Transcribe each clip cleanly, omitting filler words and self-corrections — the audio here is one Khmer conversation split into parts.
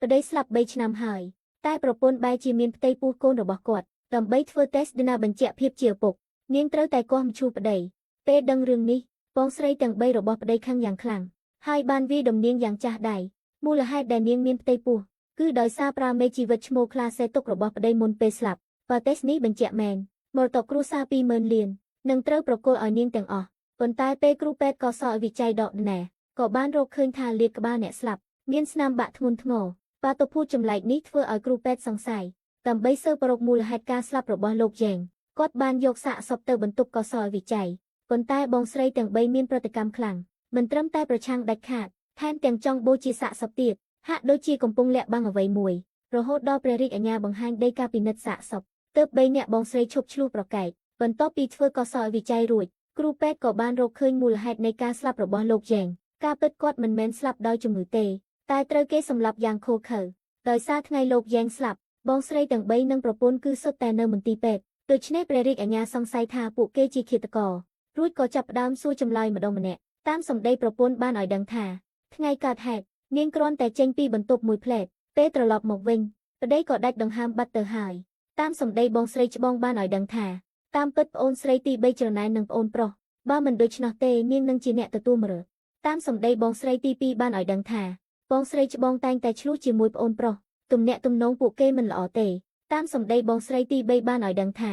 ប្រដីស្លាប់3ឆ្នាំហើយតែប្រពន្ធបែរជាមានផ្ទៃពោះកូនរបស់គាត់ដើម្បីធ្វើ test DNA បញ្ជាក់ភាពជាឪពុកនាងត្រូវតែគាស់មឈូសប្តីពេលដឹងរឿងនេះបងស្រីទាំង3របស់ប្តីខឹងយ៉ាងខ្លាំងហើយបានវាយដំនាងយ៉ាងចាស់ដៃមូលហេតុដែលនាងមានផ្ទៃពោះគឺដោយសារប្រើមេជីវិតឈ្មោះក្លាសេទុករបស់ប្តីមុនពេលស្លាប់បើ test នេះបញ្ជាក់មែនមកតគ្រួសារ20000លាននឹងត្រូវប្រគល់ឲ្យនាងទាំងអស់ប៉ុន្តែពេលគ្រូពេទ្យក៏សរឲ្យវិจัยដកដណែក៏បានរកឃើញថាលាកក្បាលអ្នកស្លាប់មានស្នាមបាក់ធ្ងន់ធ្ងរបាតុភូតចម្លែកនេះធ្វើឲ្យគ្រូពេទ្យសង្ស័យដើម្បីស៊ើបរកមូលហេតុការស្លាប់របស់លោកយ៉េងគាត់បានយកសាកសពទៅបន្ទប់កសលវិจัยប៉ុន្តែបងស្រីទាំង3មានប្រតិកម្មខ្លាំងមិនត្រឹមតែប្រឆាំងដាច់ខាតថែមទាំងចង់បូជាសាកសពទៀតហាក់ដូចជាកំពុងលាក់បាំងអ្វីមួយរហូតដល់ព្រះរាជអាជ្ញាបង្ហាញដីកាពិនិត្យសាកសពទើប3អ្នកបងស្រីឈប់ឆ្លោះប្រកែកបន្ទាប់ពីធ្វើកសលវិจัยរួចគ្រូពេទ្យក៏បានរកឃើញមូលហេតុនៃការស្លាប់របស់លោកយ៉េងការពិតគាត់មិនមែនស្លាប់ដោយជំងឺទេតែត្រូវគេសម្លាប់យ៉ាងឃោរឃៅដោយសារថ្ងៃលោកយ៉េងស្លាប់បងស្រីទាំង3និងប្រពន្ធគឺសុទ្ធតែនៅមន្ទីរពេទ្យដូច្នេះព្រះរាជអាជ្ញាសង្ស័យថាពួកគេជាឃាតកររួចក៏ចាប់ផ្ដើមសួរចម្លើយម្ដងម្នាក់តាមសម្ដីប្រពន្ធបានឲ្យដឹងថាថ្ងៃកើតហេតុនាងគ្រាន់តែចេញពីបន្ទប់មួយផ្លែតពេលត្រឡប់មកវិញប្តីក៏ដាច់ដង្ហើមបាត់ទៅហើយតាមសម្ដីបងស្រីច្បងបានឲ្យដឹងថាតាមពិតប្អូនស្រីទី3ច្រណែននឹងប្អូនប្រុសបើមិនដូច្នោះទេនាងនឹងជាអ្នកទទួលមរតកតាមសម្ដីបងស្រីទី2បានឲ្យដឹងថាបងស្រីច្បងតែងតែឆ្លោះជាមួយប្អូនប្រុសទំនាក់ទំនងពួកគេមិនល្អទេតាមសម្ដីបងស្រីទី3បានឲ្យដឹងថា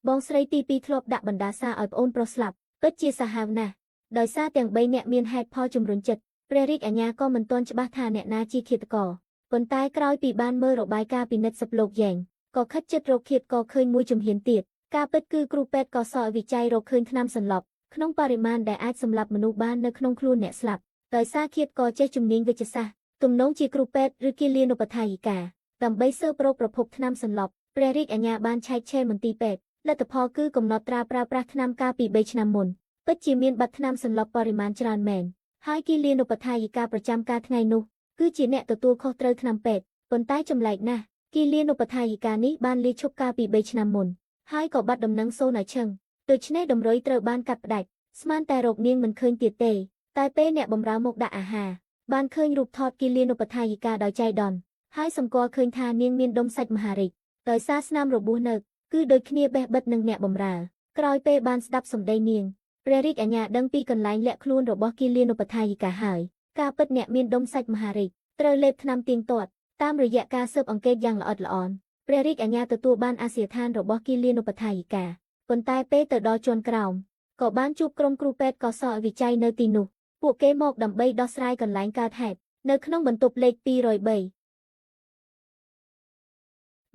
បងស្រីទី2ធ្លាប់ដាក់បណ្ដាសាឲ្យប្អូនប្រុសស្លាប់ពិតជាសាហាវណាស់ដោយសារទាំង3អ្នកមានហេតុផលជំរុញចិត្តព្រះរាជអាជ្ញាក៏មិនទាន់ច្បាស់ថាអ្នកណាជាឃាតករប៉ុន្តែក្រោយពីបានមើលរបាយការណ៍ពិនិត្យសពលោកយ៉េងក៏ខិតជិតរកឃាតករឃើញមួយជំហានទៀតការពិតគឺគ្រូពេទ្យក៏សរវិจัยរកឃើញថ្នាំសន្លប់ក្នុងបរិមាណដែលអាចសម្លាប់មនុស្សបាននៅក្នុងខ្លួនអ្នកស្លាប់ដោយសារឃាតករចេះជំនាញវិទ្យាសាស្ត្រទំនងជាគ្រូពេទ្យឬគិលានុបដ្ឋាយិកាដើម្បីស៊ើបរកប្រភពថ្នាំសន្លប់ព្រះរាជអាជ្ញាបានឆែកឆេរមន្ទីរពេទ្យលទ្ធផលគឺកំណត់ត្រាប្រើប្រាស់ថ្នាំកាលពី3ឆ្នាំមុនពិតជាមានបាត់ថ្នាំសន្លប់បរិមាណច្រើនមែនហើយគិលានុបដ្ឋាយិកាប្រចាំការថ្ងៃនោះគឺជាអ្នកទទួលខុសត្រូវថ្នាំពេទ្យប៉ុន្តែចម្លែកណាស់គិលានុបដ្ឋាយិកានេះបានលាឈប់កាលពី3ឆ្នាំមុនហើយក៏បាត់ដំណឹងសូនឲ្យឈឹងដូច្នេះតម្រុយត្រូវបានកាត់ផ្ដាច់ស្មានតែរកនាងមិនឃើញទៀតទេតែពេលអ្នកបម្រើមកដាក់អាហារបានឃើញរូបថតគិលានុបដ្ឋាយិកាដោយចៃដន្យហើយសម្គាល់ឃើញថានាងមានដុំសាច់មហារាជដោយសារស្នាមរបួសនៅគឺដូចគ្នាបេះបិទនឹងអ្នកបម្រើក្រោយពេលបានស្ដាប់សម្ដីនាងព្រះរាជអាជ្ញាដឹងពីកន្លែងលាក់ខ្លួនរបស់គិលានុបដ្ឋាយិកាហើយការពិតអ្នកមានដុំសាច់មហារាជត្រូវលេបថ្នាំទៀងទាត់តាមរយៈការស៊ើបអង្កេតយ៉ាងល្អិតល្អន់ព្រះរាជអាជ្ញាទទួលបានអាសយដ្ឋានរបស់គិលានុបដ្ឋាយិកាប៉ុន្តែពេលទៅដល់ជាន់ក្រោមក៏បានជួបក្រុមគ្រូពេទ្យកសលវិจัยនៅទីនោះពួកគេមកដើម្បីដោះស្រាយកន្លែងកើតហេតុនៅក្នុងបន្ទប់លេខ203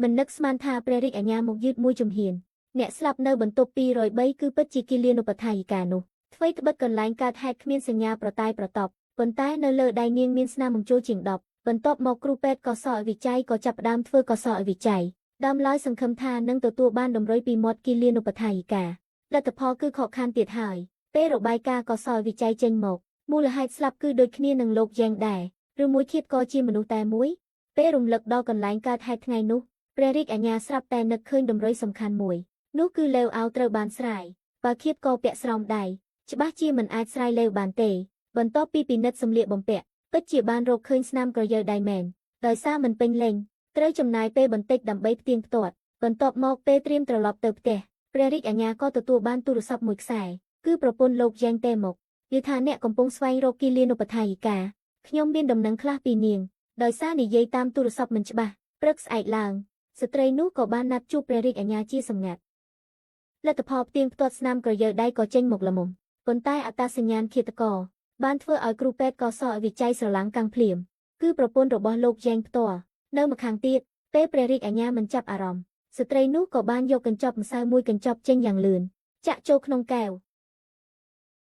មិននឹកស្មានថាព្រះរាជអាជ្ញាមកយឺតមួយជំហានអ្នកស្លាប់នៅបន្ទប់203គឺពិតជាគិលានុបដ្ឋាយិកានោះអ្វីត្បិតកន្លែងកើតហេតុគ្មានសញ្ញាប្រតាយប្រតប់ប៉ុន្តែនៅលើដៃនាងមានស្នាមបង្ចូលជាង10បន្ទាប់មកគ្រូពេទ្យកសលវិจัยក៏ចាប់ផ្ដើមធ្វើកសលវិจัยដើមឡើយសង្ឃឹមថានឹងទទួលបានតម្រុយពីមាត់គិលានុបដ្ឋាយិកាលទ្ធផលគឺខកខានទៀតហើយពេលរបាយការណ៍កសលវិจัยចេញមកមូលហេតុស្លាប់គឺដូចគ្នានឹងលោកយ៉េងដែរឬមួយឃាតករជាមនុស្សតែមួយពេលរំលឹកដល់កន្លែងកើតហេតុថ្ងៃនោះព្រះរាជអាជ្ញាស្រាប់តែនឹកឃើញតម្រុយសំខាន់មួយនោះគឺលេវអោត្រូវបានស្រាយបើឃាតករពាក់ស្រោមដៃច្បាស់ជាមិនអាចស្រាយលេវបានទេបន្ទាប់ពីពិនិត្យសម្លៀកបំពាក់ពិតជាបានរកឃើញស្នាមក្រយើដៃមែនដោយសារមិនពេញលេញត្រូវចំណាយពេលបន្តិចដើម្បីផ្ទៀងផ្ទាត់បន្ទាប់មកពេលត្រៀមត្រឡប់ទៅផ្ទះព្រះរាជអាជ្ញាក៏ទទួលបានទូរស័ព្ទមួយខ្សែគឺប្រពន្ធលោកយ៉េងទេមកនិយាយថាអ្នកកំពុងស្វែងរកគិលានុបដ្ឋាយិកាខ្ញុំមានដំណឹងខ្លះពីនាងដោយសារនិយាយតាមទូរស័ព្ទមិនច្បាស់ព្រឹកស្អែកឡើងស្ត្រីនោះក៏បានណាត់ជួបព្រះរាជអាជ្ញាជាសម្ងាត់លទ្ធផលផ្ទៀងផ្ទាត់ស្នាមក្រយើដៃក៏ចេញមកល្មមប៉ុន្តែអត្តសញ្ញាណឃាតករបានធ្វើឲ្យគ្រូពេទ្យកសលវិจัยស្រឡាំងកាំងភ្លាមគឺប្រពន្ធរបស់លោកយ៉េងផ្ទាល់នៅម្ខាងទៀតពេលព្រះរាជអាជ្ញាមិនចាប់អារម្មណ៍ស្ត្រីនោះក៏បានយកកញ្ចប់ម្សៅមួយកញ្ចប់ចេញយ៉ាងលឿនចាក់ចូលក្នុងកែវ